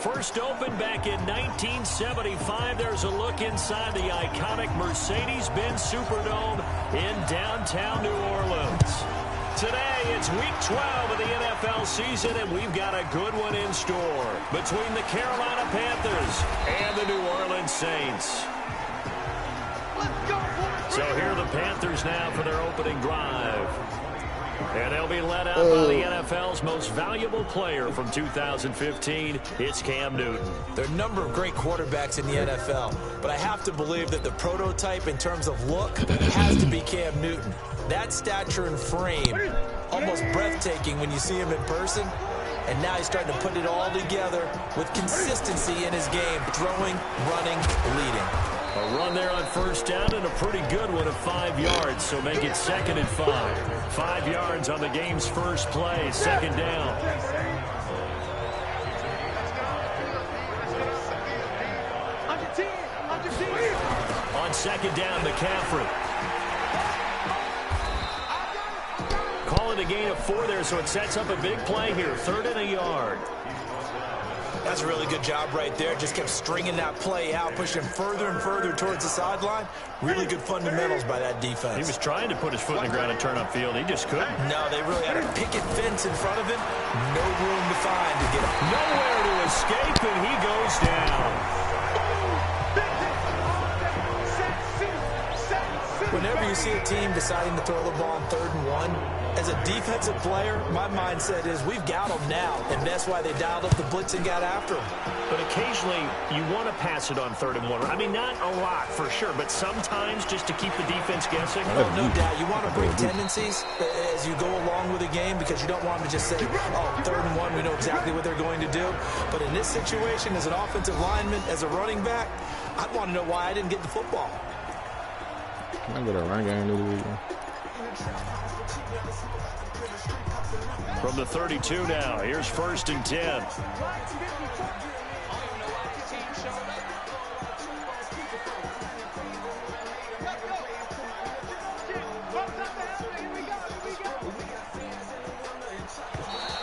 First opened back in 1975. There's a look inside the iconic Mercedes-Benz Superdome in downtown New Orleans. Today, it's week 12 of the NFL season, and we've got a good one in store between the Carolina Panthers and the New Orleans Saints. So here are the Panthers now for their opening drive. And they'll be led out by the NFL's most valuable player from 2015. It's Cam Newton. There are a number of great quarterbacks in the NFL, but I have to believe that the prototype in terms of look has to be Cam Newton. That stature and frame, almost breathtaking when you see him in person. And now he's starting to put it all together with consistency in his game, throwing, running, leading. A run there on first down and a pretty good one of 5 yards, so make it 2nd and 5. 5 yards on the game's first play, 2nd down. On 2nd down, McCaffrey. Calling a gain of 4 there, so it sets up a big play here, 3rd and a yard. That's a really good job right there. Just kept stringing that play out, pushing him further and further towards the sideline. Really good fundamentals by that defense. He was trying to put his foot in the ground and turn upfield. He just couldn't. No, they really had a picket fence in front of him. No room to find to get him. Nowhere to escape, and he goes down. Whenever you see a team deciding to throw the ball on 3rd and 1, as a defensive player, my mindset is we've got them now, and that's why they dialed up the blitz and got after them. But occasionally, you want to pass it on 3rd and 1. I mean, not a lot for sure, but sometimes just to keep the defense guessing. Oh, no doubt. You want to break tendencies as you go along with the game because you don't want them to just say, oh, 3rd and 1, we know exactly what they're going to do. But in this situation, as an offensive lineman, as a running back, I'd want to know why I didn't get the football. I get a run game this weekend. From the 32 now, here's 1st and 10.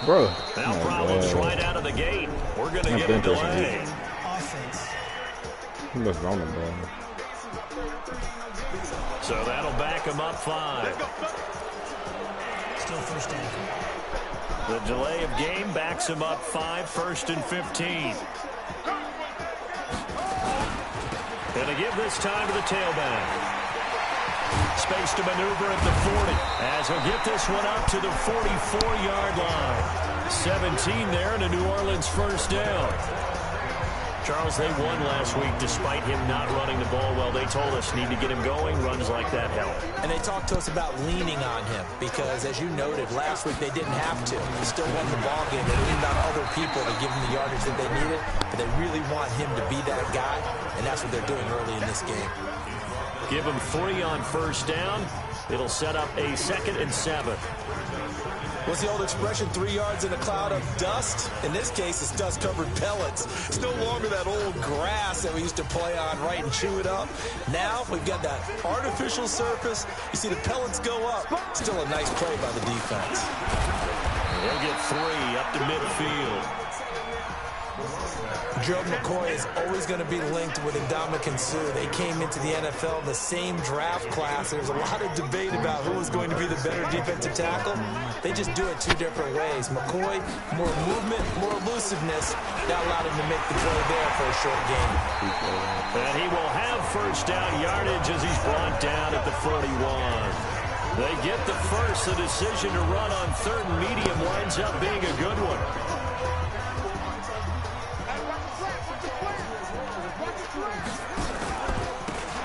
Bro. Now problems right out of the gate. We're going to get a delay. He looks on the ball. So that'll back him up 5. Still 1st down. The delay of game backs him up 5, 1st and 15. And to give this time to the tailback. Space to maneuver at the 40 as he'll get this one up to the 44-yard line. 17 there and a New Orleans 1st down. Charles, they won last week despite him not running the ball well. They told us need to get him going. Runs like that help. And they talked to us about leaning on him because, as you noted, last week they didn't have to. They still won the ball game. They leaned on other people to give them the yardage that they needed, but they really want him to be that guy, and that's what they're doing early in this game. Give him 3 on first down. It'll set up a 2nd and 7. What's the old expression, 3 yards in a cloud of dust? In this case, it's dust-covered pellets. It's no longer that old grass that we used to play on, right, and chew it up. Now we've got that artificial surface. You see the pellets go up. Still a nice play by the defense. They'll get 3 up to midfield. Gerald McCoy is always going to be linked with Ndamukong Suh. They came into the NFL in the same draft class. There's a lot of debate about who was going to be the better defensive tackle. They just do it 2 different ways. McCoy, more movement, more elusiveness. That allowed him to make the play there for a short gain. And he will have 1st down yardage as he's brought down at the 41. They get the first. The decision to run on 3rd and medium winds up being a good one.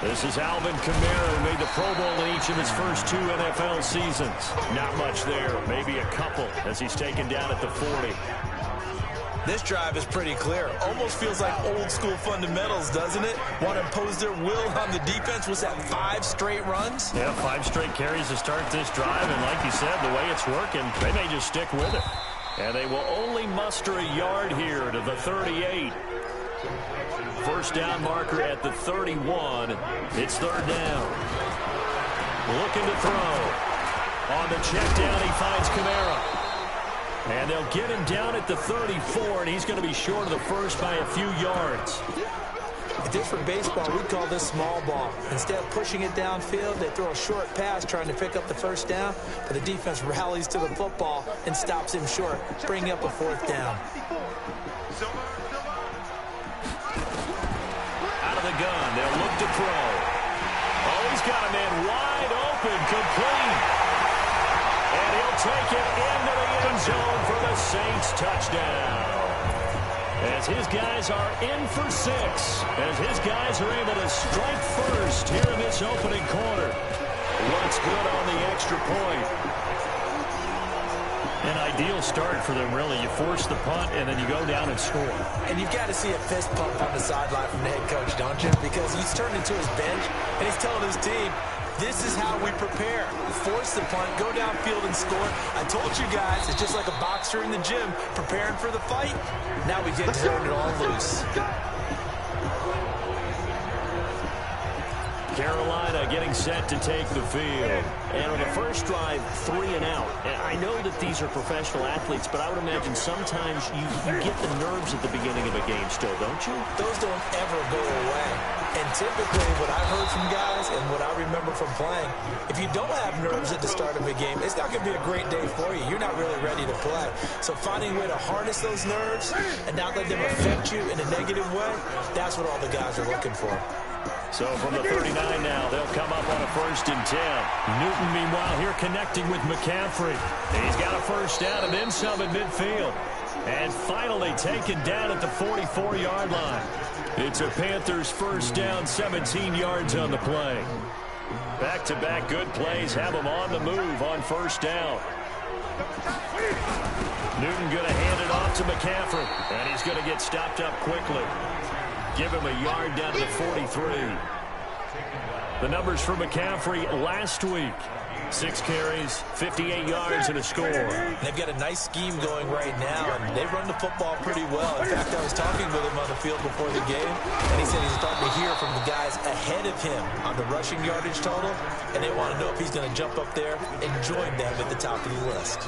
This is Alvin Kamara, who made the Pro Bowl in each of his first 2 NFL seasons. Not much there, maybe a couple, as he's taken down at the 40. This drive is pretty clear. Almost feels like old school fundamentals, doesn't it? Want to impose their will on the defense. Was that 5 straight runs? Yeah, 5 straight carries to start this drive. And like you said, the way it's working, they may just stick with it. And they will only muster a yard here to the 38. First down marker at the 31. It's 3rd down. Looking to throw. On the check down, he finds Kamara. And they'll get him down at the 34, and he's going to be short of the first by a few yards. If this were baseball, we'd call this small ball. Instead of pushing it downfield, they throw a short pass trying to pick up the first down, but the defense rallies to the football and stops him short, bringing up a fourth down. Out of the gun, they'll look to throw. Oh, he's got a man wide open, complete. And he'll take it into the end zone for the Saints touchdown. As his guys are in for 6. As his guys are able to strike first here in this opening quarter. What's good on the extra point? An ideal start for them, really. You force the punt, and then you go down and score. And you've got to see a fist pump on the sideline from the head coach, don't you? Because he's turned into his bench, and he's telling his team, this is how we prepare. Force the punt, go downfield and score. I told you guys, it's just like a boxer in the gym preparing for the fight. Now we get to turn it all loose. Carolina getting set to take the field. And on the first drive, 3 and out. And I know that these are professional athletes, but I would imagine sometimes you get the nerves at the beginning of a game still, don't you? Those don't ever go away. And typically what I've heard from guys and what I remember from playing, if you don't have nerves at the start of a game, it's not going to be a great day for you. You're not really ready to play. So finding a way to harness those nerves and not let them affect you in a negative way, that's what all the guys are looking for. So from the 39 now, they'll come up on a 1st and 10. Newton, meanwhile, here connecting with McCaffrey. And he's got a first down and then some at midfield. And finally taken down at the 44-yard line. It's a Panthers first down, 17 yards on the play. Back-to-back good plays have them on the move on first down. Newton going to hand it off to McCaffrey. And he's going to get stopped up quickly. Give him a yard down to the 43. The numbers for McCaffrey last week. 6 carries, 58 yards, and a score. They've got a nice scheme going right now, and they run the football pretty well. In fact, I was talking with him on the field before the game, and he said he's starting to hear from the guys ahead of him on the rushing yardage total, and they want to know if he's going to jump up there and join them at the top of the list.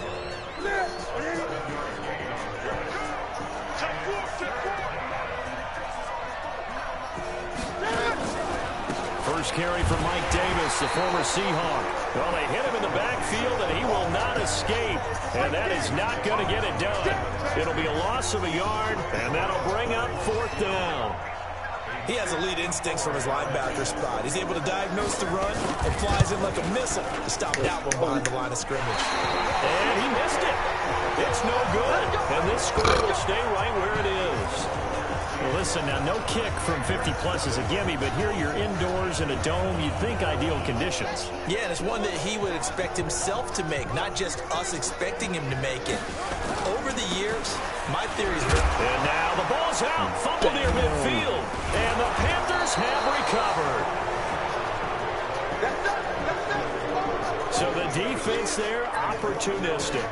First carry from Mike Davis, the former Seahawk. Well, they hit him in the backfield, and he will not escape. And that is not going to get it done. It'll be a loss of a yard, and that'll bring up 4th down. He has elite instincts from his linebacker spot. He's able to diagnose the run and flies in like a missile to stop that one behind the line of scrimmage. And he missed it. It's no good. And this score will stay right where it is. Well, listen, now no kick from 50-plus is a gimme, but here you're indoors in a dome. You'd think ideal conditions. Yeah, and it's one that he would expect himself to make, not just us expecting him to make it. Over the years, my theory's been... And now the ball's out, fumbled near midfield, and the Panthers have recovered. So the defense there, opportunistic.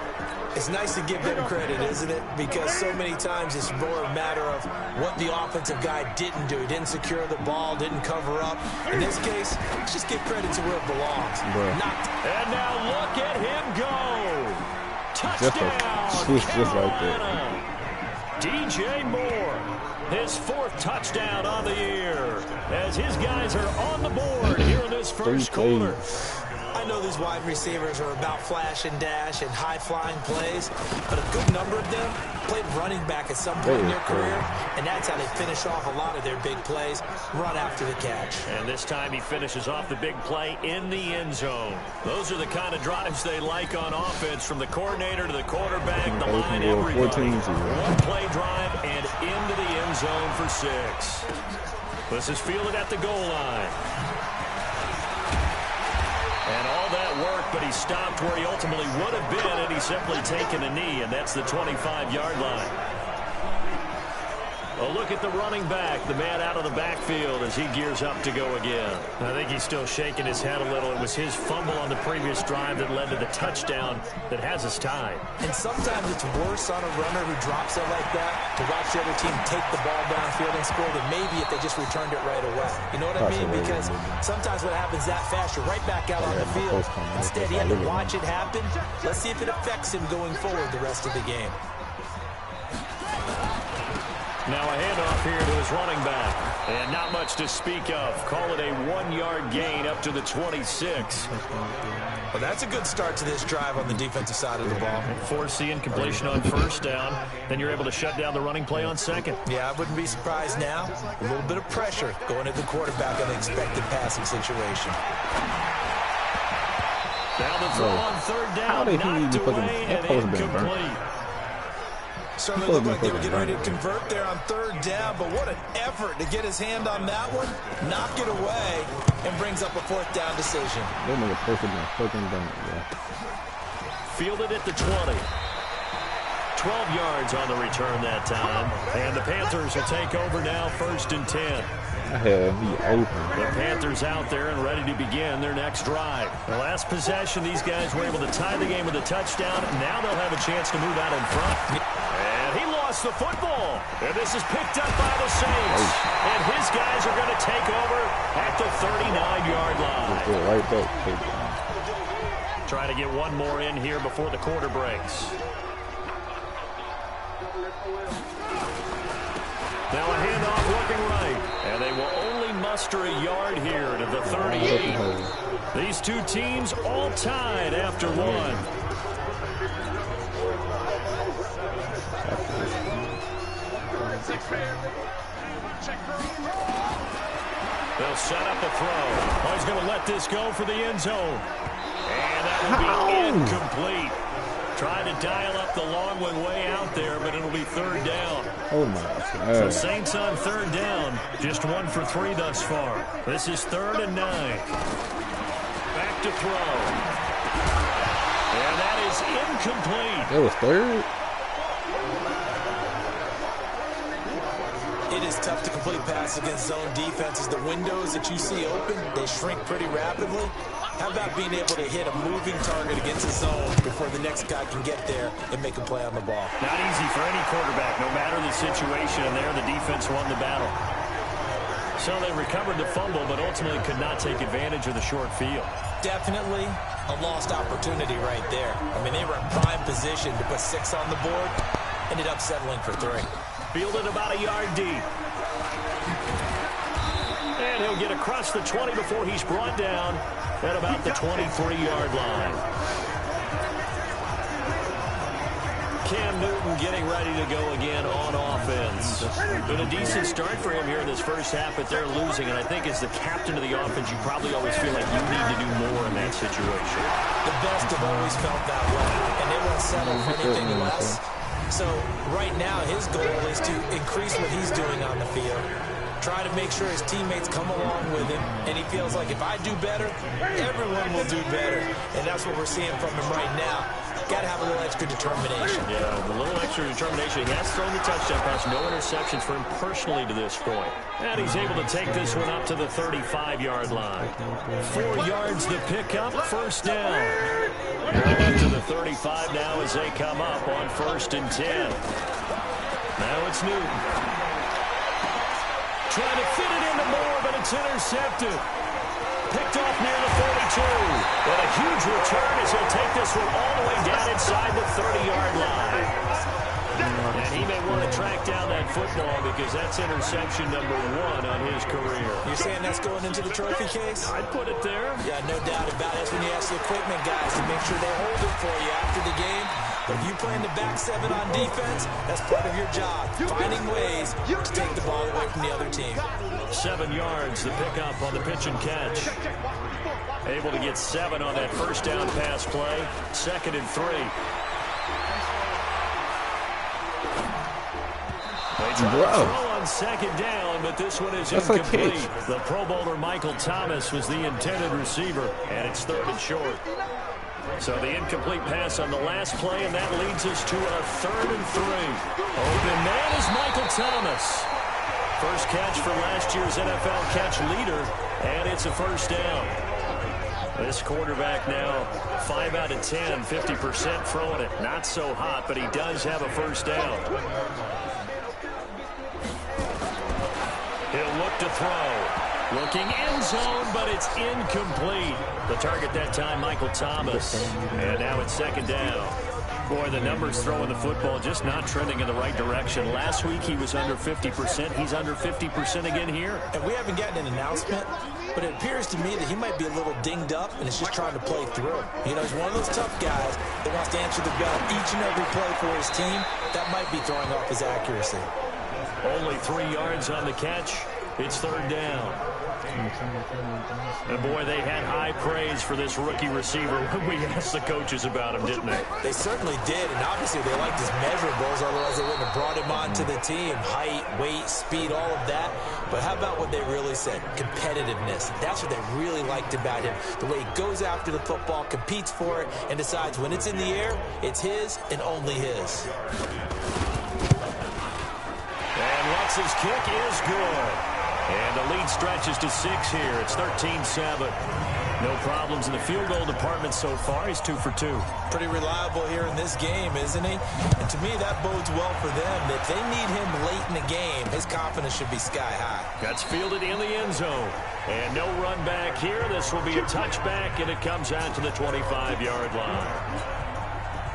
It's nice to give them credit, isn't it? Because so many times it's more a matter of what the offensive guy didn't do. He didn't secure the ball, didn't cover up. In this case, let's just give credit to where it belongs. And now look at him go. Touchdown, just like that. DJ Moore, his 4th touchdown on the year. As his guys are on the board here in this first quarter. I know these wide receivers are about flash and dash and high-flying plays, but a good number of them played running back at some point in their career, and that's how they finish off a lot of their big plays, run after the catch. And this time he finishes off the big play in the end zone. Those are the kind of drives they like on offense, from the coordinator to the quarterback, the line, everybody. One-play drive and into the end zone for 6. This is fielded at the goal line. And all that work, but he stopped where he ultimately would have been, and he's simply taken a knee, and that's the 25-yard line. A look at the running back, the man out of the backfield as he gears up to go again. I think he's still shaking his head a little. It was his fumble on the previous drive that led to the touchdown that has us tied. And sometimes it's worse on a runner who drops it like that to watch the other team take the ball downfield and score than maybe if they just returned it right away. You know what I mean? Because sometimes what happens that fast, you're right back out on the field. Instead, he had to watch it happen. Let's see if it affects him going forward the rest of the game. Now a handoff here to his running back. And not much to speak of. Call it a 1-yard gain up to the 26. Well, that's a good start to this drive on the defensive side of the ball. Force the incompletion on first down. Then you're able to shut down the running play on second. Yeah, I wouldn't be surprised now. A little bit of pressure going at the quarterback on an expected passing situation. Now the throw on third down. How did he knocked even away and incomplete. Certainly looked like they were getting ready to convert there on third down, but what an effort to get his hand on that one, knock it away, and brings up a fourth down decision. They made a perfect fucking dunk, yeah. Fielded at the 20. 12 yards on the return that time. And the Panthers will take over now, 1st and 10. I had me open. The Panthers out there and ready to begin their next drive. The last possession, these guys were able to tie the game with a touchdown. Now they'll have a chance to move out in front. And he lost the football. And this is picked up by the Saints. And his guys are going to take over at the 39-yard line. Right back. Trying to get one more in here before the quarter breaks. Now a handoff looking right. And they will only muster a yard here to the 38. These two teams all tied after one. They'll set up the throw. Oh, he's going to let this go for the end zone. And that will be incomplete. Trying to dial up the long one way out there, but it'll be third down. Oh, my God. So Saints on third down. Just 1 for 3 thus far. This is 3rd and 9. Back to throw. And that is incomplete. That was third? It is tough to complete passes against zone defenses. The windows that you see open, they shrink pretty rapidly. How about being able to hit a moving target against a zone before the next guy can get there and make a play on the ball? Not easy for any quarterback, no matter the situation, and there the defense won the battle. So they recovered the fumble, but ultimately could not take advantage of the short field. Definitely a lost opportunity right there. I mean, they were in prime position to put 6 on the board, ended up settling for 3. Fielded about a yard deep. And he'll get across the 20 before he's brought down at about the 23-yard line. Cam Newton getting ready to go again on offense. Been a decent start for him here in this first half, but they're losing. And I think as the captain of the offense, you probably always feel like you need to do more in that situation. The best have always felt that way, and they won't settle for anything less. So right now his goal is to increase what he's doing on the field, try to make sure his teammates come along with him, and he feels like if I do better, everyone will do better. And that's what we're seeing from him right now. Got to have a little extra determination. Yeah, a little extra determination. He has thrown the touchdown pass. No interceptions for him personally to this point. And he's able to take this one up to the 35-yard line. 4 yards to pick up, first down. Up to the 35 now as they come up on 1st and 10. Now it's Newton. Trying to fit it into Moore, but it's intercepted. Picked off near the 42. But a huge return as he'll take this one all the way down inside the 30-yard line. And he may want to track down that football because that's interception number 1 on his career. You're saying that's going into the trophy case? I'd put it there. Yeah, no doubt about it. That's when you ask the equipment guys to make sure they hold it for you after the game. But if you play in the back 7 on defense, that's part of your job, finding ways to take the ball away from the other team. 7 yards to pick up on the pitch and catch. Able to get 7 on that first down pass play. 2nd and 3. They try to throw on 2nd down, but this one is incomplete. The Pro Bowler Michael Thomas was the intended receiver, and it's 3rd and short. So the incomplete pass on the last play, and that leads us to a 3rd and 3. Open man is Michael Thomas. First catch for last year's NFL catch leader, and it's a first down. This quarterback now 5 out of 10, 50% throwing it. Not so hot, but he does have a first down. He'll look to throw. Looking end zone, but it's incomplete. The target that time, Michael Thomas. And now it's 2nd down. Boy, the numbers throwing the football just not trending in the right direction. Last week he was under 50%. He's under 50% again here. And we haven't gotten an announcement, but it appears to me that he might be a little dinged up and is just trying to play through. You know, he's one of those tough guys that wants to answer the bell each and every play for his team. That might be throwing off his accuracy. Only 3 yards on the catch. It's 3rd down. And boy, they had high praise for this rookie receiver when we asked the coaches about him, didn't they? They certainly did, and obviously they liked his measurables, otherwise they wouldn't have brought him onto the team. Height, weight, speed, all of that. But how about what they really said? Competitiveness. That's what they really liked about him. The way he goes after the football, competes for it, and decides when it's in the air, it's his and only his. And Lutz's kick is good. And the lead stretches to 6 here. It's 13-7. No problems in the field goal department so far. He's 2 for 2. Pretty reliable here in this game, isn't he? And to me, that bodes well for them. If they need him late in the game, his confidence should be sky high. That's fielded in the end zone. And no run back here. This will be a touchback, and it comes out to the 25-yard line.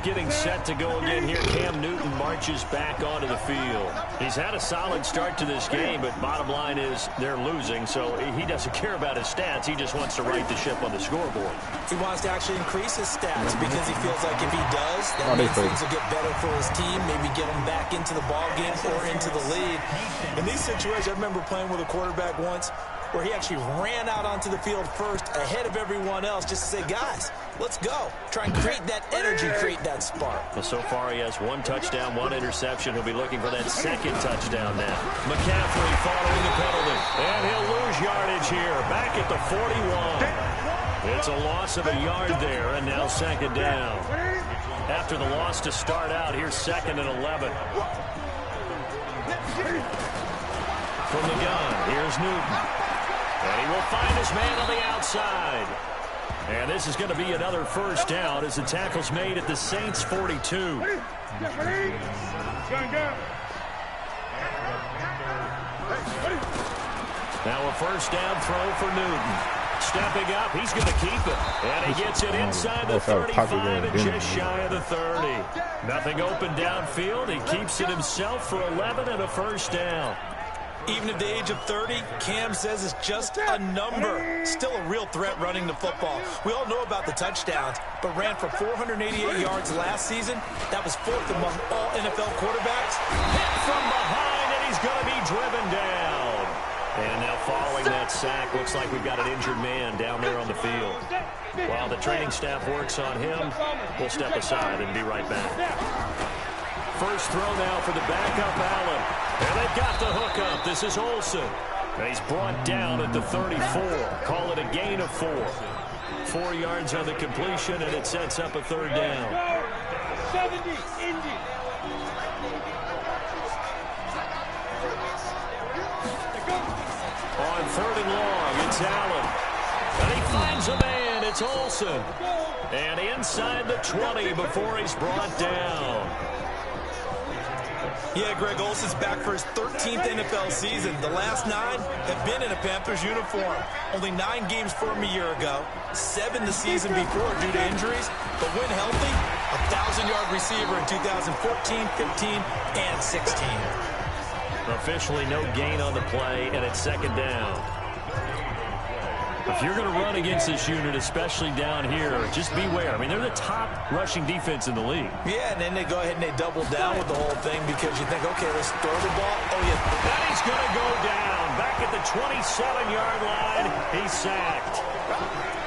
Getting set to go again here. Cam Newton marches back onto the field. He's had a solid start to this game, but bottom line is they're losing, so he doesn't care about his stats. He just wants to right the ship on the scoreboard. He wants to actually increase his stats because he feels like if he does, that means things will get better for his team, maybe get him back into the ball game or into the lead. In these situations, I remember playing with a quarterback once where he actually ran out onto the field first ahead of everyone else just to say, guys, let's go. Try and create that energy, create that spark. Well, so far he has 1 touchdown, 1 interception. He'll be looking for that 2nd touchdown now. McCaffrey following the penalty. And he'll lose yardage here. Back at the 41. It's a loss of a yard there, and now 2nd down. After the loss to start out, here's 2nd and 11. From the gun, here's Newton. And he will find his man on the outside. And this is going to be another first down as the tackle's made at the Saints' 42. Now a first down throw for Newton. Stepping up, he's going to keep it. And he gets it inside the 35 and just shy of the 30. Nothing open downfield. He keeps it himself for 11 and a first down. Even at the age of 30, Cam says it's just a number. Still a real threat running the football. We all know about the touchdowns, but ran for 488 yards last season. That was 4th among all NFL quarterbacks. Hit from behind, and he's going to be driven down. And now following that sack, looks like we've got an injured man down there on the field. While the training staff works on him, we'll step aside and be right back. First throw now for the backup, Allen. And they've got the hookup. This is Olsen. And he's brought down at the 34. Call it a gain of 4. 4 yards on the completion, and it sets up a 3rd down. 70, Indy. On 3rd and long, it's Allen. And he finds a man. It's Olsen. And inside the 20 before he's brought down. Yeah, Greg Olsen's back for his 13th NFL season. The last 9 have been in a Panthers uniform. Only 9 games for him a year ago, 7 the season before due to injuries. But when healthy, a 1,000-yard receiver in 2014, 15, and 16. Officially no gain on the play, and it's 2nd down. If you're going to run against this unit, especially down here, just beware. I mean, they're the top rushing defense in the league. Yeah, and then they go ahead and they double down with the whole thing because you think, okay, let's throw the ball. Oh, yeah. And he's going to go down. Back at the 27-yard line, he's sacked.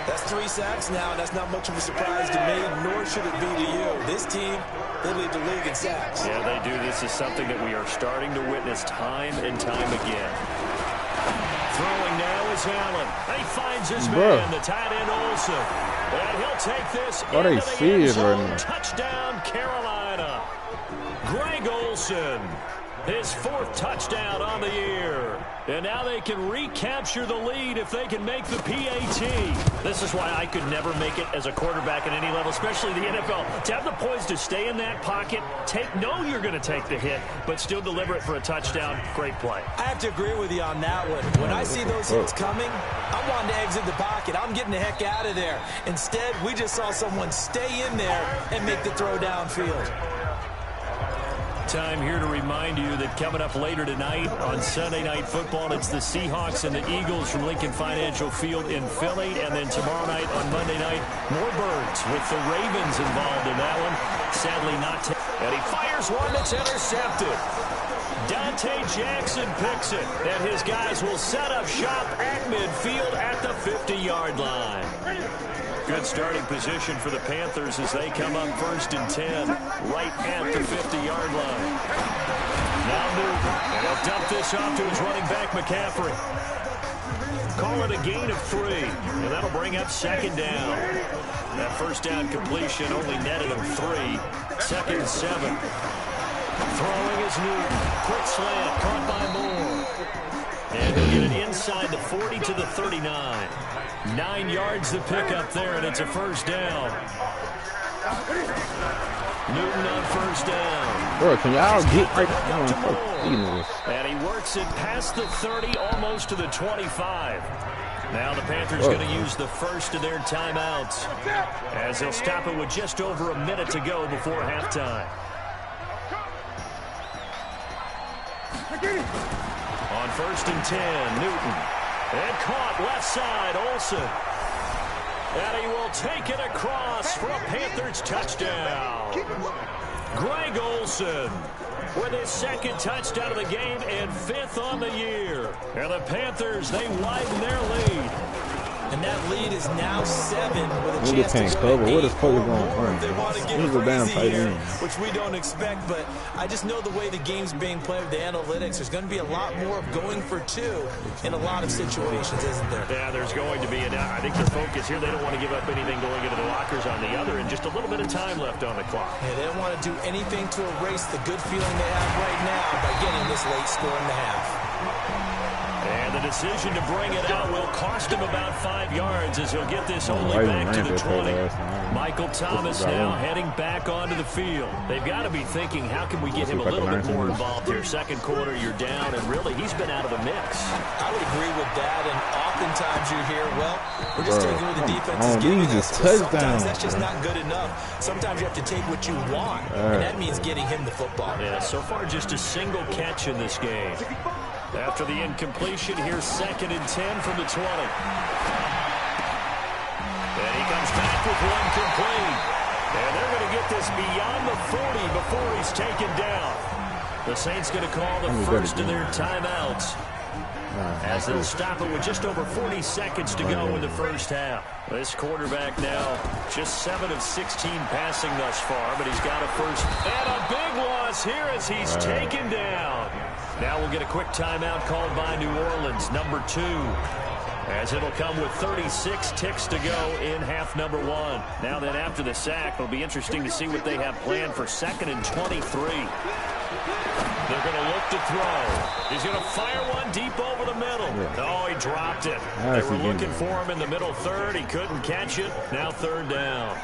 That's 3 sacks now, and that's not much of a surprise to me, nor should it be to you. This team, they lead the league in sacks. Yeah, they do. This is something that we are starting to witness time and time again. Throwing now is Allen. He finds his man, the tight end Olsen. And he'll take this Oh, they into the see end it zone. right now. Touchdown, Carolina. Greg Olsen, his 4th touchdown on the year. And now they can recapture the lead if they can make the PAT. This is why I could never make it as a quarterback at any level, especially the NFL. To have the poise to stay in that pocket, know you're going to take the hit, but still deliver it for a touchdown. Great play. I have to agree with you on that one. When I see those hits coming, I'm wanting to exit the pocket. I'm getting the heck out of there. Instead, we just saw someone stay in there and make the throw downfield. Time here to remind you that coming up later tonight on Sunday Night Football, it's the Seahawks and the Eagles from Lincoln Financial Field in Philly. And then tomorrow night on Monday night, more Birds with the Ravens involved in that one. Sadly not. And he fires one that's intercepted. Dante Jackson picks it. And his guys will set up shop at midfield at the 50-yard line. Good starting position for the Panthers as they come up 1st and 10, right at the 50-yard line. Now Newton, and he'll dump this off to his running back, McCaffrey. Call it a gain of 3, and that'll bring up 2nd down. That 1st down completion only netted him 3. 2nd and 7. Throwing is Newton. Quick slant, caught by Moore. And he'll get it inside the 40 to the 39. 9 yards to pick up there, and it's a 1st down. Newton on 1st down. Bro, can y'all get right now? And he works it past the 30, almost to the 25. Now the Panthers going to use the first of their timeouts as they'll stop it with just over a minute to go before halftime. On 1st and 10, Newton. And caught left side, Olsen. And he will take it across for a Panthers touchdown. Greg Olsen with his 2nd touchdown of the game and 5th on the year. And the Panthers, they widen their lead. And that lead is now 7 with a Nigga chance can't to cover. What is score Kobe going more on? if they want to get He's a damn crazy tight here, end. which we don't expect. But I just know the way the game's being played with the analytics, there's going to be a lot more of going for 2 in a lot of situations, isn't there? Yeah, there's going to be. And I think their focus here, they don't want to give up anything going into the lockers on the other, and just a little bit of time left on the clock. Yeah, they don't want to do anything to erase the good feeling they have right now by getting this late score in the half. And the decision to bring it out will cost him about 5 yards as he'll get this only back to the 20. Michael Thomas now heading back onto the field. They've got to be thinking, how can we get him a little bit more involved here? 2nd quarter, you're down, and really, he's been out of the mix. I would agree with that, and oftentimes you hear, well, we're just taking what the defense is giving us. Sometimes that's just not good enough. Sometimes you have to take what you want, and that means getting him the football. Yeah, so far just a single catch in this game. After the incompletion, here's 2nd and 10 from the 20. And he comes back with one complete. And they're going to get this beyond the 40 before he's taken down. The Saints going to call the first of their timeouts as they'll stop it with just over 40 seconds to go in the 1st half. This quarterback now just 7 of 16 passing thus far, but he's got a 1st. And a big loss here as he's taken down. Now we'll get a quick timeout called by New Orleans, number 2, as it'll come with 36 ticks to go in half number 1. Now then, after the sack, it'll be interesting to see what they have planned for 2nd and 23. They're going to look to throw. He's going to fire one deep over the middle. Oh, he dropped it. They were looking for him in the middle 3rd. He couldn't catch it. Now 3rd down.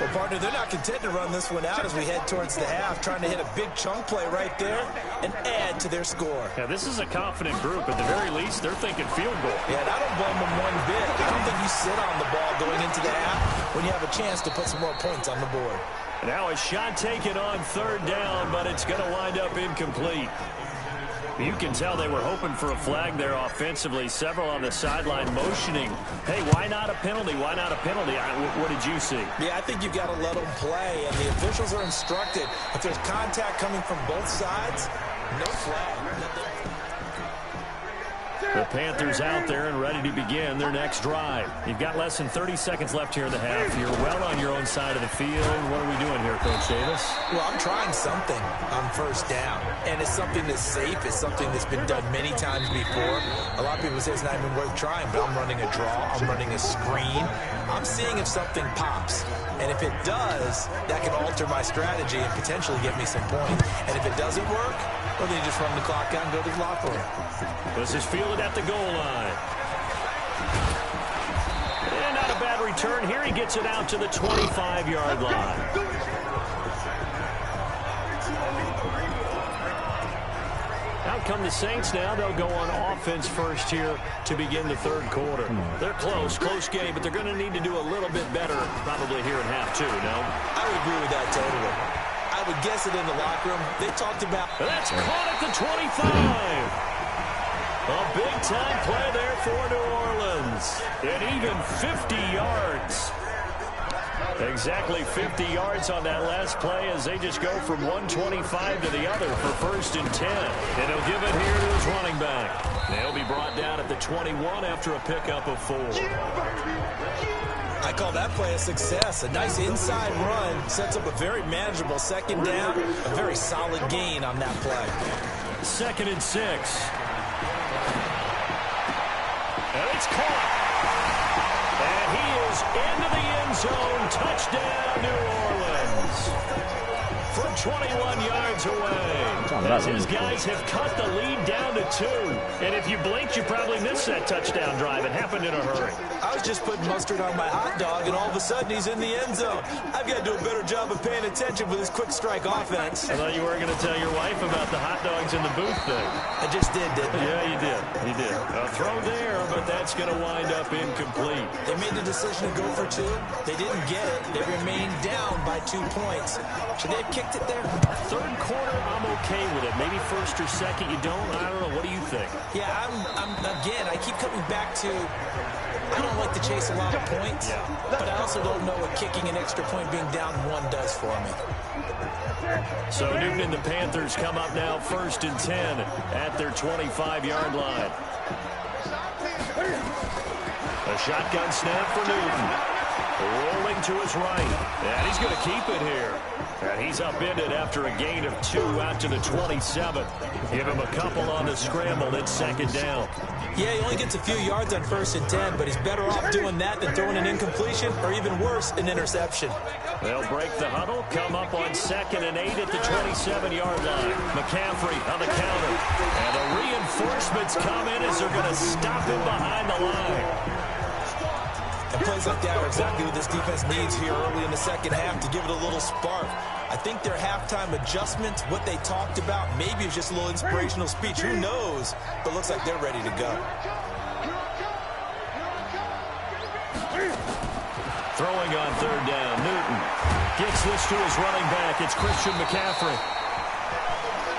Well, partner, they're not content to run this one out as we head towards the half, trying to hit a big chunk play right there and add to their score. Yeah, this is a confident group. At the very least, they're thinking field goal. Yeah, and I don't blame them one bit. I don't think you sit on the ball going into the half when you have a chance to put some more points on the board. Now a shot taken on 3rd down, but it's going to wind up incomplete. You can tell they were hoping for a flag there offensively. Several on the sideline motioning, hey, why not a penalty? Why not a penalty? What did you see? Yeah, I think you've got to let them play, and the officials are instructed. If there's contact coming from both sides, no flag. The Panthers out there and ready to begin their next drive. You've got less than 30 seconds left here in the half. You're well on your own side of the field. What are we doing here, Coach Davis? Well, I'm trying something on first down, and it's something that's safe. It's something that's been done many times before. A lot of people say it's not even worth trying, but I'm running a draw. I'm running a screen. I'm seeing if something pops. And if it does, that can alter my strategy and potentially get me some points. And if it doesn't work, well, then you just run the clock out and go to the locker room. This is fielded at the goal line. And not a bad return here. He gets it out to the 25-yard line. Out come the Saints now. They'll go on offense first here to begin the third quarter. They're close game, but they're going to need to do a little bit better probably here in half two, no? I would agree with that totally. I would guess it in the locker room. They talked about... That's caught at the 25. A big-time play there for New Orleans. And even 50 yards. Exactly 50 yards on that last play as they just go from 125 to the other for 1st and 10. And he'll give it here to his running back. They'll be brought down at the 21 after a pickup of 4. I call that play a success. A nice inside run sets up a very manageable second down. A very solid gain on that play. 2nd and 6. And it's caught. And he is into the end zone. Touchdown, New Orleans. From 21 yards away. As his guys have cut the lead down to 2. And if you blinked, you probably missed that touchdown drive. It happened in a hurry. I was just putting mustard on my hot dog, and all of a sudden he's in the end zone. I've got to do a better job of paying attention with this quick strike offense. I thought you were going to tell your wife about the hot dogs in the booth thing. I just did, didn't I? Yeah, you did. You did. A throw there, but that's going to wind up incomplete. They made the decision to go for 2. They didn't get it. They remained down by 2 points. Should they have kicked it there? Third quarter, I'm okay with it. Maybe 1st or 2nd, you don't. I don't know. What do you think? Yeah, again, I keep coming back to, I don't like to chase a lot of points, but I also don't know what kicking an extra point being down 1 does for me. So Newton and the Panthers come up now 1st and 10 at their 25-yard line. A shotgun snap for Newton. Rolling to his right. And he's going to keep it here. And he's upended after a gain of 2 out to the 27. Give him a couple on the scramble. It's 2nd down. Yeah, he only gets a few yards on 1st and 10, but he's better off doing that than throwing an incompletion or even worse, an interception. They'll break the huddle, come up on 2nd and 8 at the 27-yard line. McCaffrey on the counter. And the reinforcements come in as they're going to stop him behind the line. And plays like that are exactly what this defense needs here early in the second half to give it a little spark. I think their halftime adjustments, what they talked about, maybe it's just a little inspirational speech. Who knows? But looks like they're ready to go. Throwing on 3rd down. Newton gets this to his running back. It's Christian McCaffrey.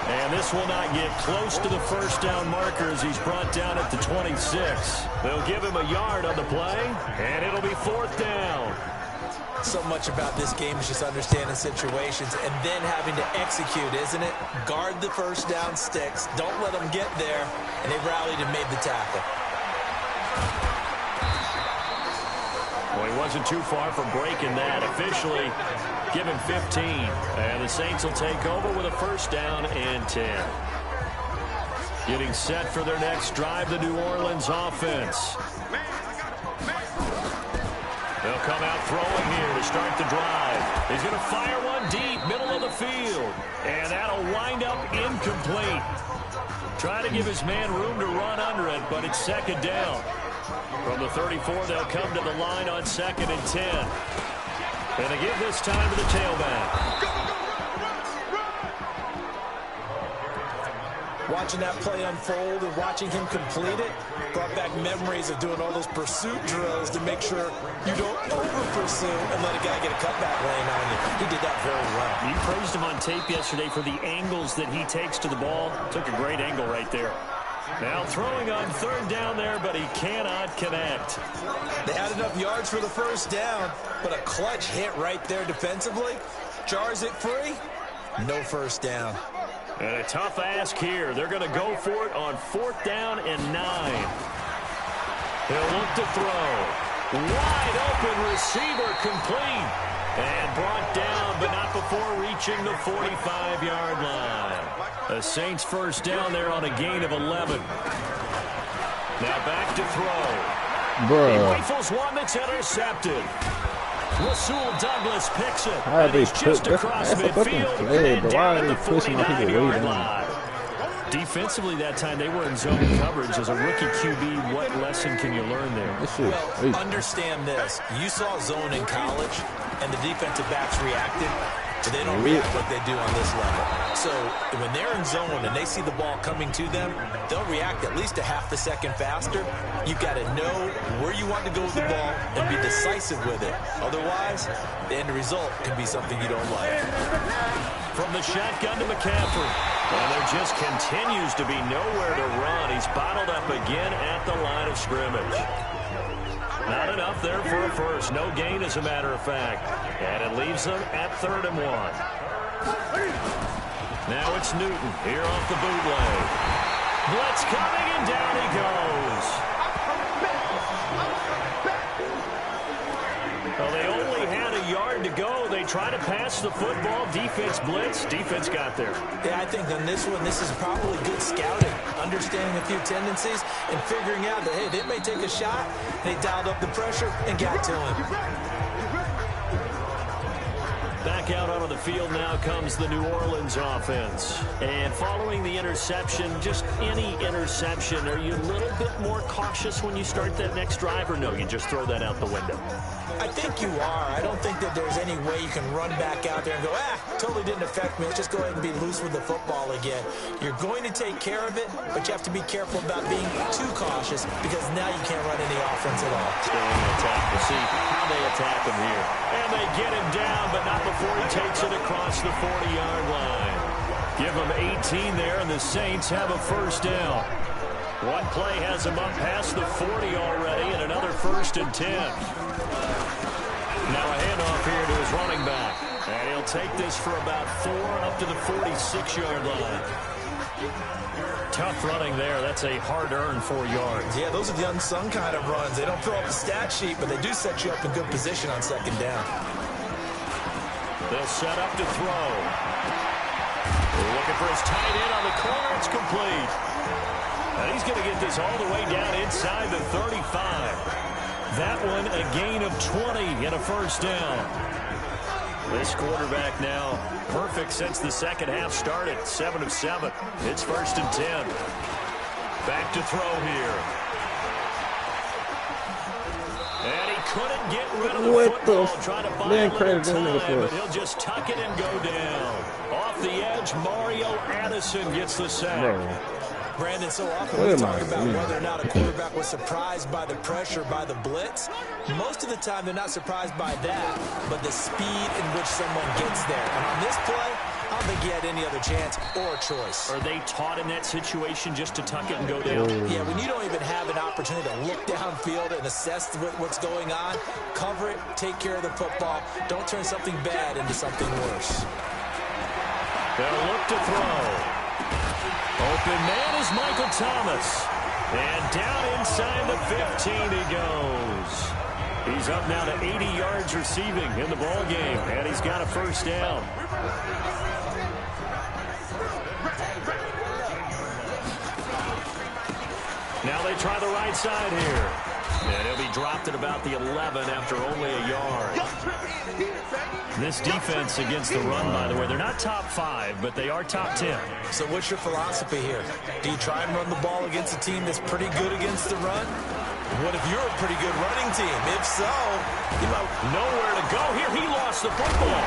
And this will not get close to the 1st down marker as he's brought down at the 26. They'll give him a yard on the play, and it'll be 4th down. So much about this game is just understanding situations and then having to execute, isn't it? Guard the 1st down sticks. Don't let them get there. And they rallied and made the tackle. Well, he wasn't too far from breaking that. Officially, give him 15. And the Saints will take over with a 1st down and 10. Getting set for their next drive, the New Orleans offense. They'll come out throwing here to start the drive. He's going to fire one deep, middle of the field. And that'll wind up incomplete. Try to give his man room to run under it, but it's 2nd down. From the 34, they'll come to the line on 2nd and 10. And they give this time to the tailback. Watching that play unfold and watching him complete it brought back memories of doing all those pursuit drills to make sure you don't over-pursue and let a guy get a cutback laying on you. He did that very well. You praised him on tape yesterday for the angles that he takes to the ball. Took a great angle right there. Now throwing on 3rd down there, but he cannot connect. They had enough yards for the 1st down, but a clutch hit right there defensively. Jars it free. No 1st down. And a tough ask here. They're going to go for it on 4th down and 9. He'll look to throw. Wide open receiver complete. And brought down, but not before reaching the 45-yard line. The Saints first down there on a gain of 11. Now back to throw. He rifles one that's intercepted. Rasul Douglas picks it. And he's just across midfield and down at the 49-yard line. Defensively that time, they were in zone coverage. As a rookie QB, what lesson can you learn there? Well, understand this. You saw zone in college, and the defensive backs reacted. But they don't react like they do on this level. So when they're in zone and they see the ball coming to them, they'll react at least a half a second faster. You've got to know where you want to go with the ball and be decisive with it. Otherwise, the end result can be something you don't like. From the shotgun to McCaffrey. And there just continues to be nowhere to run. He's bottled up again at the line of scrimmage. Not enough there for a first. No gain, as a matter of fact. And it leaves them at 3rd and 1. Now it's Newton here off the bootleg. Blitz coming, and down he goes. Well, they only had a yard to go. They try to pass the football. Defense blitz. Defense got there. Yeah, I think on this one, this is probably good scouting, understanding a few tendencies, and figuring out that, hey, they may take a shot. They dialed up the pressure and got to him. Back out onto the field now comes the New Orleans offense. And following the interception, just any interception, are you a little bit more cautious when you start that next drive, or no, you just throw that out the window? I think you are. I don't think that there's any way you can run back out there and go, totally didn't affect me. Let's just go ahead and be loose with the football again. You're going to take care of it, but you have to be careful about being too cautious because now you can't run any offense at all. Stay in the attack. We'll see how they attack him here. And they get him down, but not before he takes it across the 40-yard line. Give him 18 there, and the Saints have a first down. One play has him up past the 40 already, and another 1st and 10. Now a handoff here to his running back. And he'll take this for about 4 up to the 46-yard line. Tough running there. That's a hard-earned 4 yards. Yeah, those are the unsung kind of runs. They don't fill up the stat sheet, but they do set you up in good position on 2nd down. They'll set up to throw. They're looking for his tight end on the corner. It's complete. And he's going to get this all the way down inside the 35. That one a gain of 20 and a first down. This quarterback now perfect since the second half started. 7 of 7. It's 1st and 10. Back to throw here. And he couldn't get rid of the football. Trying to buy a little time, but he'll just tuck it and go down. Off the edge, Mario Addison gets the sack. Bro. Brandon, so often we talk about whether or not a quarterback was surprised by the pressure, by the blitz. Most of the time, they're not surprised by that, but the speed in which someone gets there. And on this play, I don't think he had any other chance or choice. Are they taught in that situation just to tuck it and go down? Yeah, when you don't even have an opportunity to look downfield and assess what's going on, cover it, take care of the football. Don't turn something bad into something worse. They'll look to throw. Open man is Michael Thomas. And down inside the 15 he goes. He's up now to 80 yards receiving in the ball game, and he's got a first down. Now they try the right side here. And he'll be dropped at about the 11 after only a yard. This defense against the run, by the way, they're not top 5, but they are top 10. So what's your philosophy here? Do you try and run the ball against a team that's pretty good against the run? What if you're a pretty good running team? If so, you might nowhere to go. Here he lost the football.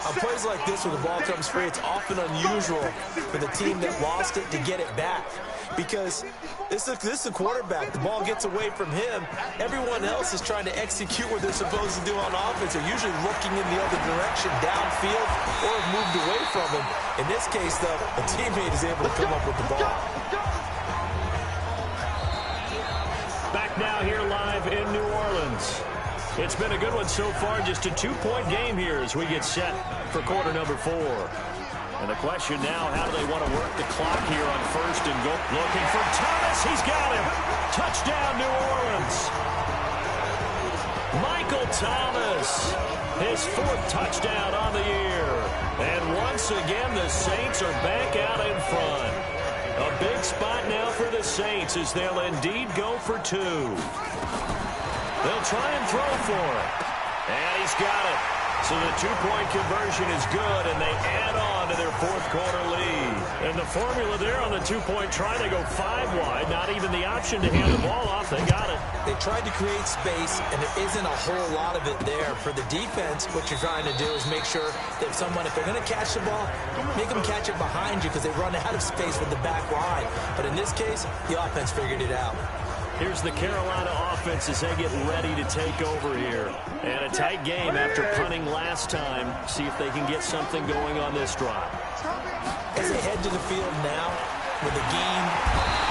On plays like this where the ball comes free, it's often unusual for the team that lost it to get it back. Because this is a quarterback. The ball gets away from him. Everyone else is trying to execute what they're supposed to do on offense. They're usually looking in the other direction, downfield, or have moved away from him. In this case, though, a teammate is able to come up with the ball. Back now here live in New Orleans. It's been a good one so far. Just a 2-point game here as we get set for quarter number 4. And the question now, how do they want to work the clock here on first and goal? Looking for Thomas. He's got him. Touchdown, New Orleans. Michael Thomas, his 4th touchdown on the year. And once again, the Saints are back out in front. A big spot now for the Saints as they'll indeed go for 2. They'll try and throw for it. And he's got it. So the 2-point conversion is good, and they add on to their 4th quarter lead. And the formula there on the 2-point try, they go 5 wide. Not even the option to hand the ball off. They got it. They tried to create space, and there isn't a whole lot of it there. For the defense, what you're trying to do is make sure that if they're going to catch the ball, make them catch it behind you because they run out of space with the back line. But in this case, the offense figured it out. Here's the Carolina offense as they get ready to take over here. And a tight game after punting last time. See if they can get something going on this drive. As they head to the field now with a game.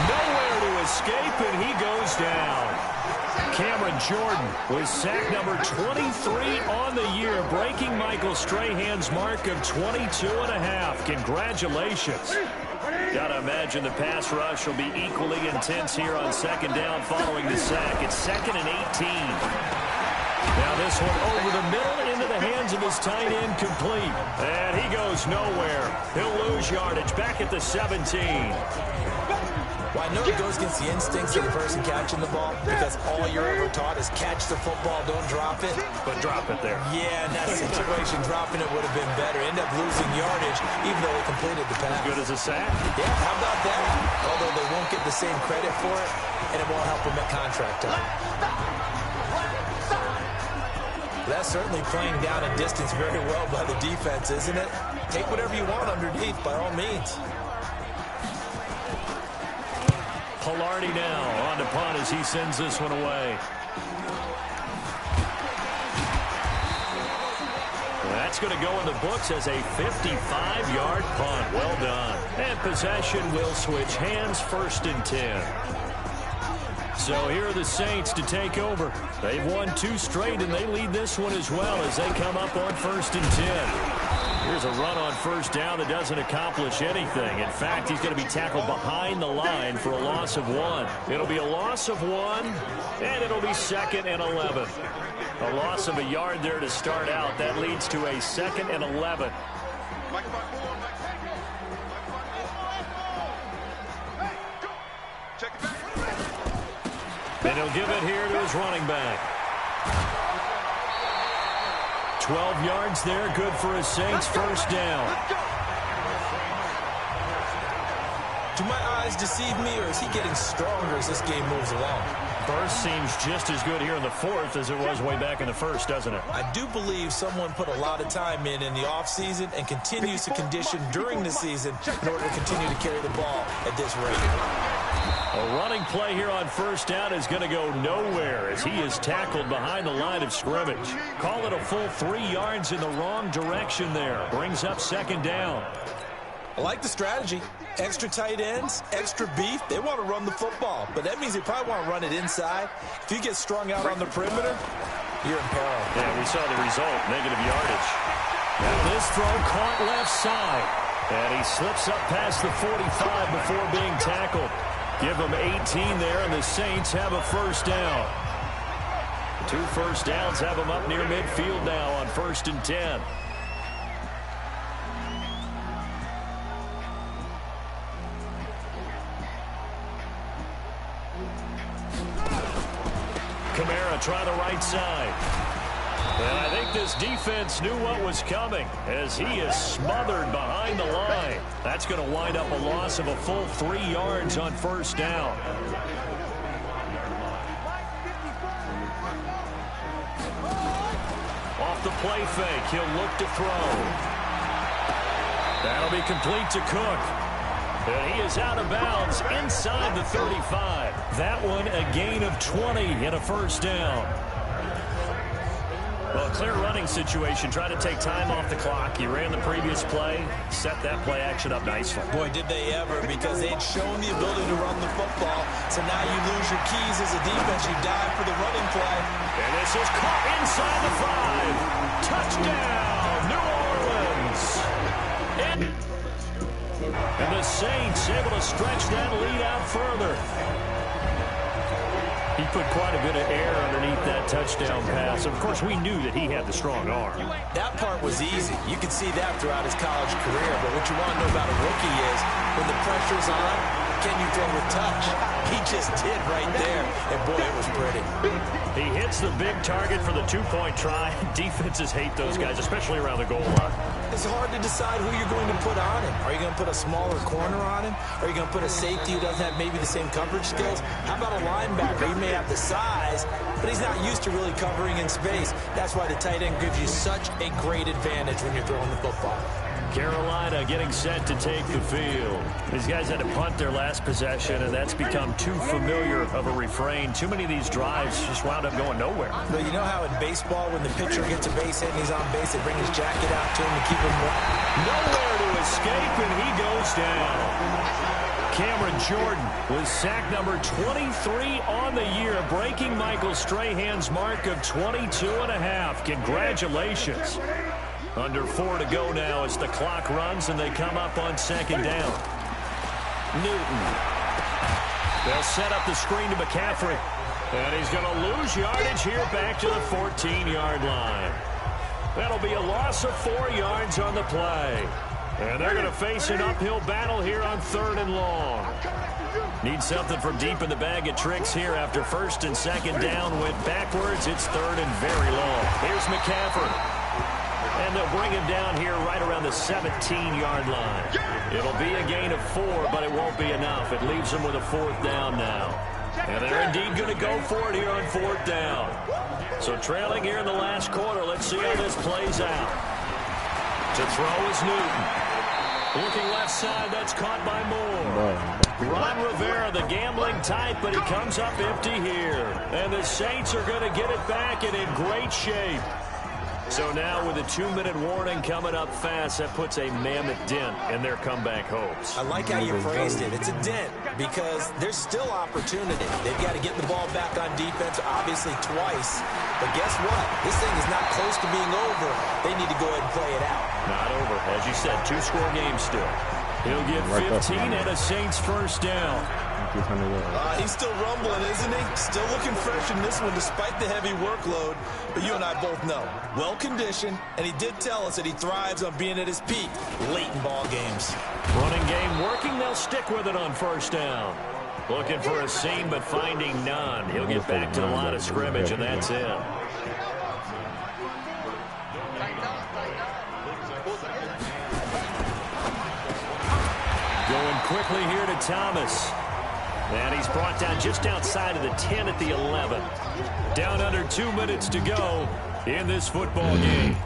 Nowhere to escape, and he goes down. Cameron Jordan with sack number 23 on the year, breaking Michael Strahan's mark of 22.5. Congratulations. Gotta imagine the pass rush will be equally intense here on 2nd down following the sack. It's 2nd and 18. Now this one over the middle into the hands of his tight end, complete. And he goes nowhere. He'll lose yardage back at the 17. Well, I know it goes against the instincts of the person catching the ball because all you're ever taught is catch the football, don't drop it. But drop it there. Yeah, in that situation, dropping it would have been better. End up losing yardage even though they completed the pass. As good as a sack? Yeah, how about that? Although they won't get the same credit for it, and it won't help them at contract time. That's certainly playing down a distance very well by the defense, isn't it? Take whatever you want underneath, by all means. Pilardi now on to punt as he sends this one away. That's going to go in the books as a 55-yard punt. Well done. And possession will switch hands, 1st and 10. So here are the Saints to take over. They've won 2 straight, and they lead this one as well as they come up on 1st and 10. Here's a run on 1st down that doesn't accomplish anything. In fact, he's going to be tackled behind the line for a loss of 1. It'll be a loss of 1, and it'll be 2nd and 11. A loss of a yard there to start out. That leads to a 2nd and 11. And he'll give it here to his running back. 12 yards there, good for his Saints, 1st down. Do my eyes deceive me, or is he getting stronger as this game moves along? Burst seems just as good here in the 4th as it was way back in the 1st, doesn't it? I do believe someone put a lot of time in the offseason and continues to condition during the season in order to continue to carry the ball at this rate. A running play here on 1st down is going to go nowhere as he is tackled behind the line of scrimmage. Call it a full 3 yards in the wrong direction there. Brings up 2nd down. I like the strategy. Extra tight ends, extra beef. They want to run the football, but that means they probably want to run it inside. If you get strung out on the perimeter, you're in peril. Yeah, we saw the result, negative yardage. Now this throw caught left side. And he slips up past the 45 before being tackled. Give them 18 there, and the Saints have a 1st down. 2 first downs have them up near midfield now on 1st and 10. Kamara try the right side. And I think this defense knew what was coming as he is smothered behind the line. That's going to wind up a loss of a full 3 yards on 1st down. Off the play fake, he'll look to throw. That'll be complete to Cook. And he is out of bounds inside the 35. That one a gain of 20 and a 1st down. Well, a clear running situation. Try to take time off the clock. You ran the previous play, set that play action up nicely. Boy, did they ever, because they'd shown the ability to run the football. So now you lose your keys as a defense. You dive for the running play. And this is caught inside the 5. Touchdown, New Orleans. And the Saints able to stretch that lead out further. He put quite a bit of air underneath that touchdown pass. Of course, we knew that he had the strong arm. That part was easy. You could see that throughout his college career. But what you want to know about a rookie is when the pressure's on, can you throw with touch? He just did right there. And, boy, it was pretty. He hits the big target for the two-point try. Defenses hate those guys, especially around the goal line. It's hard to decide who you're going to put on him. Are you going to put a smaller corner on him? Are you going to put a safety who doesn't have maybe the same coverage skills? How about a linebacker? He may have the size, but he's not used to really covering in space. That's why the tight end gives you such a great advantage when you're throwing the football. Carolina getting set to take the field. These guys had to punt their last possession, and that's become too familiar of a refrain. Too many of these drives just wound up going nowhere. But you know how in baseball, when the pitcher gets a base hit and he's on base, they bring his jacket out to him to keep him warm? Nowhere to escape, and he goes down. Cameron Jordan was sack number 23 on the year, breaking Michael Strahan's mark of 22.5. Congratulations. Under 4 to go now as the clock runs and they come up on second down. Newton. They'll set up the screen to McCaffrey. And he's going to lose yardage here back to the 14-yard line. That'll be a loss of 4 yards on the play. And they're going to face an uphill battle here on 3rd and long. Need something from deep in the bag of tricks here after 1st and 2nd down. Went backwards. It's 3rd and very long. Here's McCaffrey. And they'll bring him down here right around the 17-yard line. It'll be a gain of 4, but it won't be enough. It leaves them with a 4th down now. And they're indeed going to go for it here on 4th down. So trailing here in the last quarter. Let's see how this plays out. To throw is Newton. Looking left side, that's caught by Moore. Ron Rivera, the gambling type, but he comes up empty here. And the Saints are going to get it back and in great shape. So now with a 2-minute warning coming up fast, that puts a mammoth dent in their comeback hopes. I like how you phrased it. It's a dent because there's still opportunity. They've got to get the ball back on defense, obviously twice. But guess what? This thing is not close to being over. They need to go ahead and play it out. Not over. As you said, 2-score game still. He'll get 15 and a Saints first down. He's still rumbling, isn't he? Still looking fresh in this one despite the heavy workload. But you and I both know, well-conditioned, and he did tell us that he thrives on being at his peak late in ball games. Running game working, they'll stick with it on 1st down. Looking for a seam, but finding none. He'll get back to the line of scrimmage, and that's it. Going quickly here to Thomas. And he's brought down just outside of the 10 at the 11. Down under 2 minutes to go in this football game.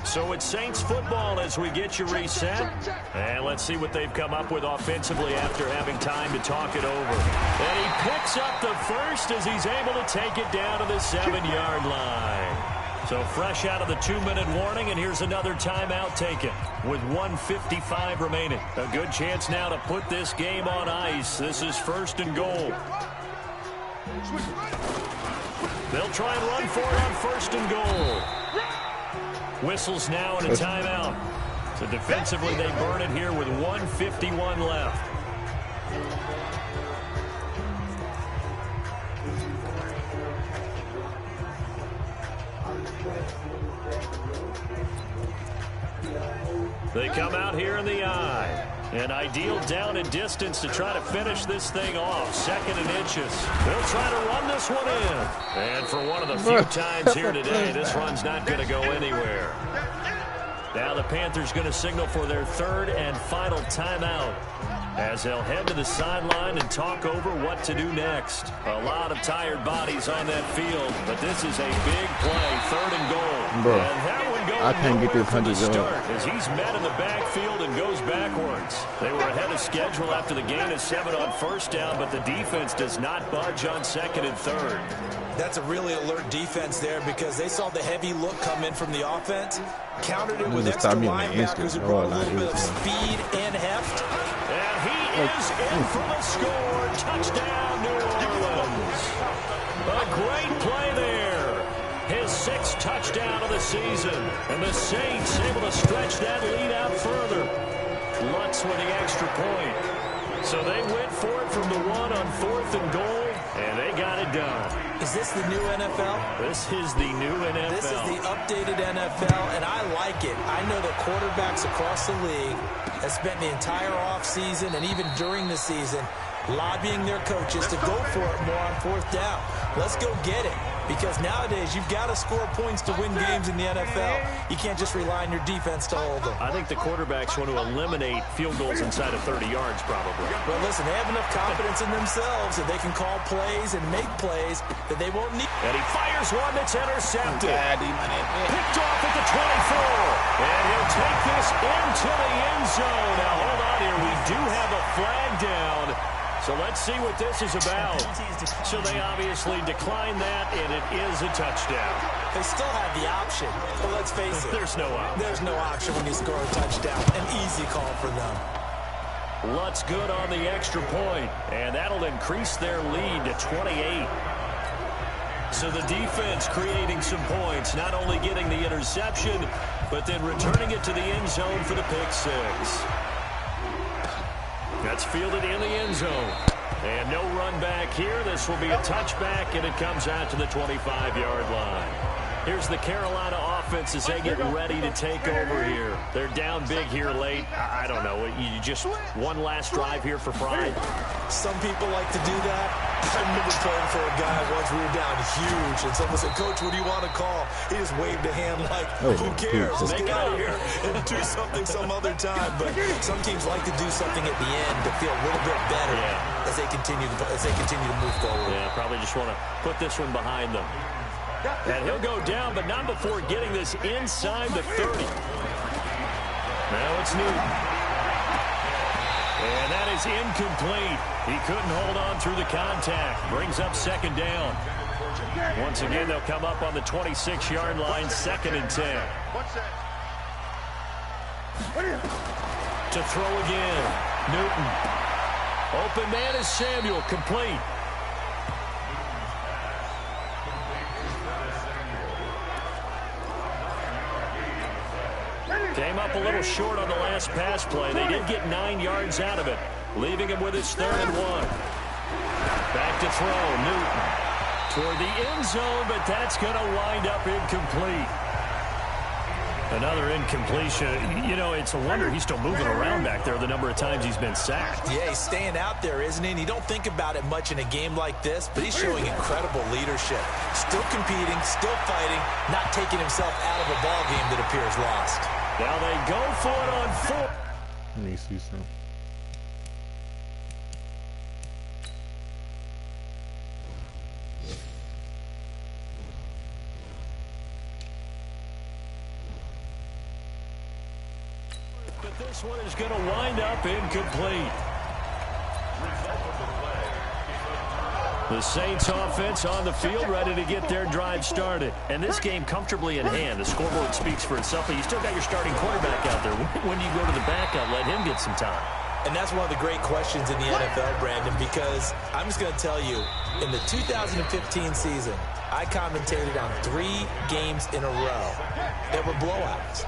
So it's Saints football as we get you reset. And let's see what they've come up with offensively after having time to talk it over. And he picks up the first as he's able to take it down to the 7-yard line. So fresh out of the 2-minute warning, and here's another timeout taken with 1:55 remaining. A good chance now to put this game on ice. This is 1st and goal. They'll try and run for it on 1st and goal. Whistles now and a timeout. So defensively they burn it here with 1:51 left. They come out here in the eye. An ideal down and distance to try to finish this thing off. 2nd and inches. They'll try to run this one in. And for one of the few times here today, this run's not going to go anywhere. Now the Panthers going to signal for their 3rd and final timeout as they'll head to the sideline and talk over what to do next. A lot of tired bodies on that field, but this is a big play, 3rd and goal. Bro, and that one goes I can't get this 100 yards as he's met in the backfield and goes backwards. They were ahead of schedule after the gain of 7 on 1st down, but the defense does not budge on 2nd and 3rd. That's a really alert defense there because they saw the heavy look come in from the offense, countered it with extra linebackers who brought a little bit of speed and heft. And he is in for the score. Touchdown, New Orleans. A great play there. His 6th touchdown of the season. And the Saints able to stretch that lead out further. Lutz with the extra point. So they went for it from the 1 on 4th and goal, and they got it done. Is this the new NFL? This is the new NFL. This is the updated NFL, and I like it. I know that quarterbacks across the league have spent the entire offseason and even during the season lobbying their coaches to go for it more on 4th down. Let's go get it. Because nowadays, you've got to score points to win games in the NFL. You can't just rely on your defense to hold them. I think the quarterbacks want to eliminate field goals inside of 30 yards, probably. Well, listen, they have enough confidence in themselves that they can call plays and make plays that they won't need. And he fires one that's intercepted. Picked off at the 24. And he'll take this into the end zone. Now, hold on here. We do have a flag down. So let's see what this is about. So they obviously declined that, and it is a touchdown. They still have the option, but let's face it. There's no option. There's no option when you score a touchdown. An easy call for them. Lutz good on the extra point, and that'll increase their lead to 28. So the defense creating some points, not only getting the interception, but then returning it to the end zone for the pick 6. That's fielded in the end zone. And no run back here. This will be a touchback, and it comes out to the 25-yard line. Here's the Carolina offense as they get ready to take over here. They're down big here late. I don't know. You just one last drive here for pride. Some people like to do that. I remember playing for a guy once. We were down huge, and someone said, "Coach, what do you want to call?" He just waved a hand like, who cares? Let's get out of here and do something some other time. But some teams like to do something at the end to feel a little bit better as they continue to move forward. Yeah, probably just want to put this one behind them. And he'll go down, but not before getting this inside the 30. Now it's Newton. And that is incomplete. He couldn't hold on through the contact. Brings up 2nd down. Once again, they'll come up on the 26-yard line, 2nd and 10. To throw again. Newton. Open man is Samuel. Complete. Came up a little short on the last pass play. They did get 9 yards out of it, leaving him with his 3rd and 1. Back to throw, Newton. Toward the end zone, but that's going to wind up incomplete. Another incompletion. You know, it's a wonder he's still moving around back there the number of times he's been sacked. Yeah, he's staying out there, isn't he? And you don't think about it much in a game like this, but he's showing incredible leadership. Still competing, still fighting, not taking himself out of a ball game that appears lost. Now they go for it on 4. Let me see some. But this one is going to wind up incomplete. The Saints offense on the field ready to get their drive started. And this game comfortably in hand. The scoreboard speaks for itself, but you still got your starting quarterback out there. When you go to the backup, let him get some time. And that's one of the great questions in the NFL, Brandon, because I'm just going to tell you, in the 2015 season, I commentated on 3 games in a row that were blowouts.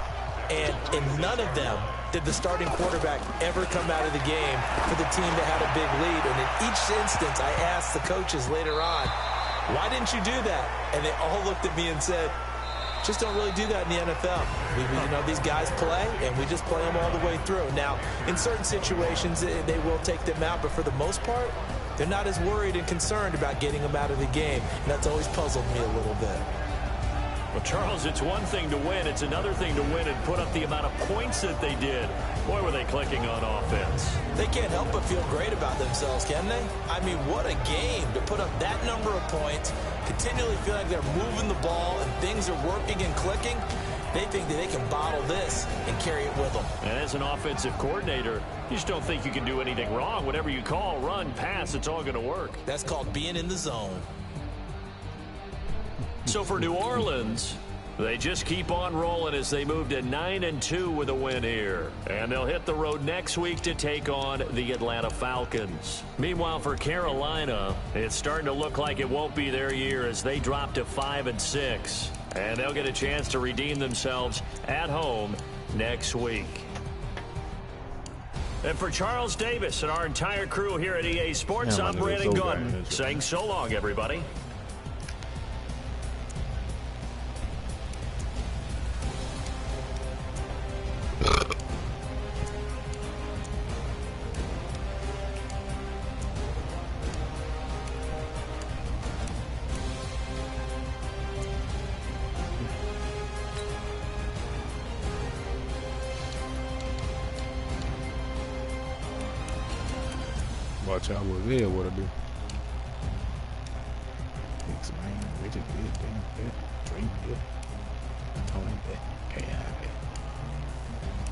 And in none of them did the starting quarterback ever come out of the game for the team that had a big lead. And in each instance, I asked the coaches later on, why didn't you do that? And they all looked at me and said, just don't really do that in the NFL. You know, these guys play, and we just play them all the way through. Now, in certain situations, they will take them out, but for the most part, they're not as worried and concerned about getting them out of the game. And that's always puzzled me a little bit. Well, Charles, it's one thing to win. It's another thing to win and put up the amount of points that they did. Boy, were they clicking on offense. They can't help but feel great about themselves, can they? I mean, what a game to put up that number of points, continually feel like they're moving the ball and things are working and clicking. They think that they can bottle this and carry it with them. And as an offensive coordinator, you just don't think you can do anything wrong. Whatever you call, run, pass, it's all going to work. That's called being in the zone. So for New Orleans, They just keep on rolling as they move to 9-2 with a win here. And they'll hit the road next week to take on the Atlanta Falcons. Meanwhile, for Carolina, it's starting to look like it won't be their year as they drop to 5-6. And they'll get a chance to redeem themselves at home next week. And for Charles Davis and our entire crew here at EA Sports, I'm Brandon Gordon saying so long, everybody. Watch out what's there, what I do. Explain, Richard, drink it. Tony that. KI that.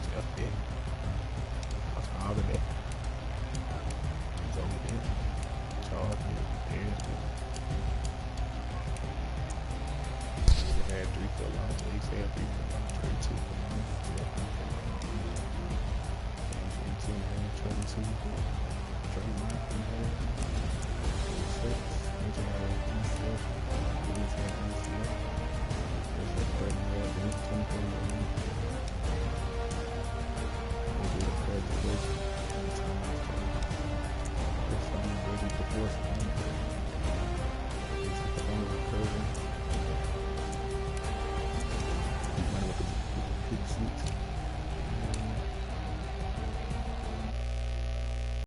Stuff that. What's all of that? It's over there. Charge me. There's it. They had 3 for long. They said 3 for long. 32 for long. 22.